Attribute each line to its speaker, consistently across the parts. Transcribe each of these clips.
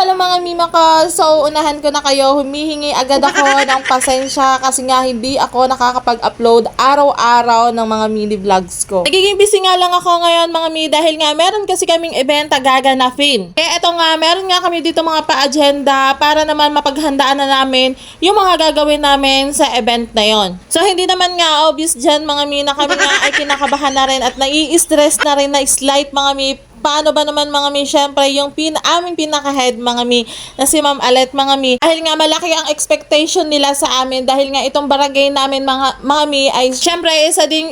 Speaker 1: Hello mga mima ko, so unahan ko na kayo, humihingi agad ako ng pasensya kasi nga hindi ako nakakapag-upload araw-araw ng mga mini vlogs ko. Nagiging busy nga lang ako ngayon mga mi dahil nga meron kasi kaming event na gaganapin. Kaya eto nga, meron nga kami dito mga pa-agenda para naman mapaghandaan na namin yung mga gagawin namin sa event na yon. So hindi naman nga obvious dyan mga mi na kami nga ay kinakabahan na rin at nai-stress na rin na slight mga mi. Paano ba naman mga mi? Syempre, yung aming pinaka-head mga mi na si Ma'am Alet mga mi. Dahil nga malaki ang expectation nila sa amin dahil nga itong barangay namin mga mi ay syempre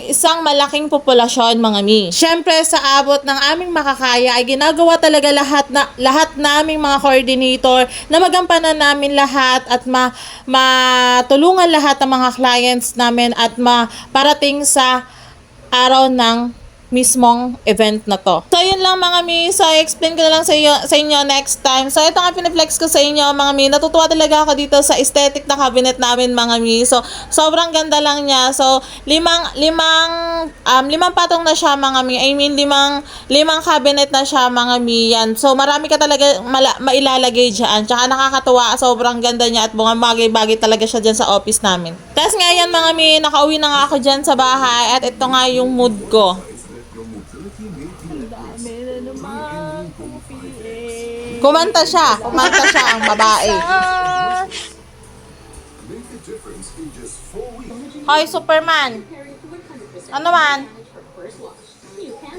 Speaker 1: isang malaking populasyon mga mi. Syempre sa abot ng aming makakaya ay ginagawa talaga lahat naming mga coordinator na magampanan namin lahat at matulungan lahat ng mga clients namin at maparating sa araw ng mismong event na to. So, yun lang mga mi. So, i-explain ko na lang sa inyo next time. So, ito nga piniflex ko sa inyo mga mi. Natutuwa talaga ako dito sa aesthetic na cabinet namin mga mi. So, sobrang ganda lang niya. So, limang patong na siya mga mi. I mean, limang cabinet na siya mga mi. Yan. So, marami ka talaga mailalagay dyan. Tsaka nakakatuwa. Sobrang ganda niya at bumabagay-bagay talaga siya dyan sa office namin. Tapos nga yan mga mi, nakauwi na nga ako dyan sa bahay at ito nga yung mood ko. Kumanta siya ang babae. Hoy, Superman. Ano man?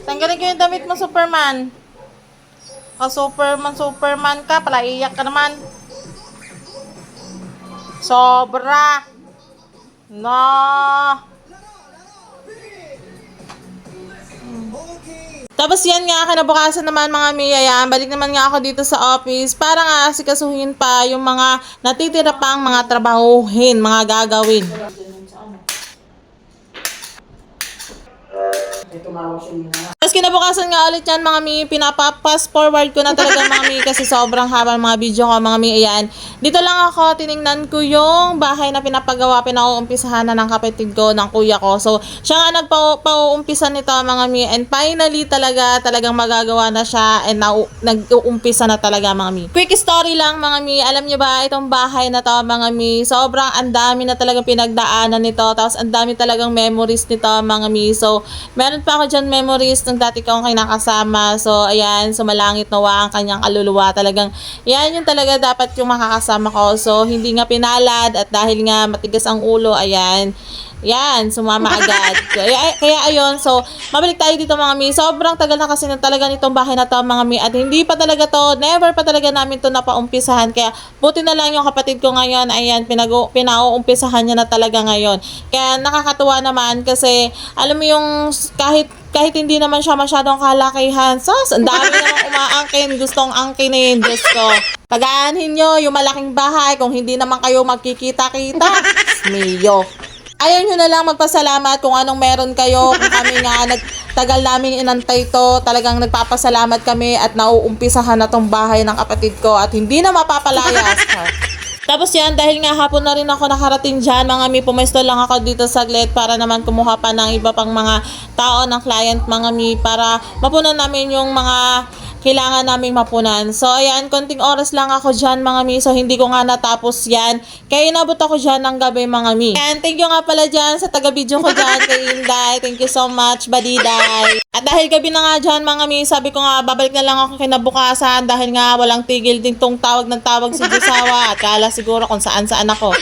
Speaker 1: Tanggalin ko yung damit mo, Superman. Superman ka, pala iyak ka naman. Sobra. No. Tapos yan nga, kinabukasan naman mga miya, balik naman nga ako dito sa office para nga asikasuhin pa yung mga natitira pang mga trabahuhin, mga gagawin. Tapos kinabukasan nga ulit yan mga mi, pinapa-fast forward ko na talaga mga mi kasi sobrang haba mga video ko mga mi. Ayan, dito lang ako, tiningnan ko yung bahay na pinauumpisahan na ng kapatid ko, ng kuya ko. So, siya nga nagpauumpisa nito mga mi and finally talagang magagawa na siya and nag-uumpisa na talaga mga mi. Quick story lang mga mi, alam nyo ba itong bahay na to mga mi, sobrang andami na talagang pinagdaanan nito, tapos andami talagang memories nito mga mi. So, meron pa ako dyan memories ng dati kong kinakasama. So, ayan, sumalangit nawa ang kanyang kaluluwa. Talagang, yan yung talaga dapat yung makakasama ko. So, hindi nga pinalad at dahil nga matigas ang ulo, ayan, yan, sumama agad. Kaya ayun, so, mabalik tayo dito mga mi. Sobrang tagal na kasi na talaga nitong bahay na to mga mi. At hindi pa talaga to, never pa talaga namin to napaumpisahan. Kaya buti na lang yung kapatid ko ngayon, ayan, pinauumpisahan niya na talaga ngayon. Kaya nakakatuwa naman kasi, alam mo yung kahit hindi naman siya masyadong kalakihan, ang dami namang umaangkin, gustong angkinin, Diyos ko. Pagaanhin nyo yung malaking bahay kung hindi naman kayo magkikita-kita. Miyo. Ayaw nyo na lang magpasalamat kung anong meron kayo. Kung kami nga tagal namin inantay to, talagang nagpapasalamat kami at nauumpisahan na tong bahay ng kapatid ko at hindi na mapapalayas. Tapos yan, dahil nga hapon na rin ako nakarating dyan, mga mi, pumesto lang ako dito saglit para naman kumuha pa ng iba pang mga tao ng client, mga mi, para mapunan namin yung mga kailangan naming mapunan. So, ayan, konting oras lang ako dyan, mga mi. So, hindi ko nga natapos yan. Kaya inabot ako dyan ng gabi, mga mi. And thank you nga pala dyan sa taga-video ko dyan, kay Inday. Thank you so much, Badiday. At dahil gabi na nga dyan, mga mi, sabi ko nga, babalik na lang ako kinabukasan dahil nga walang tigil din tong tawag ng tawag si Josawa. At kala siguro kung saan-saan ako.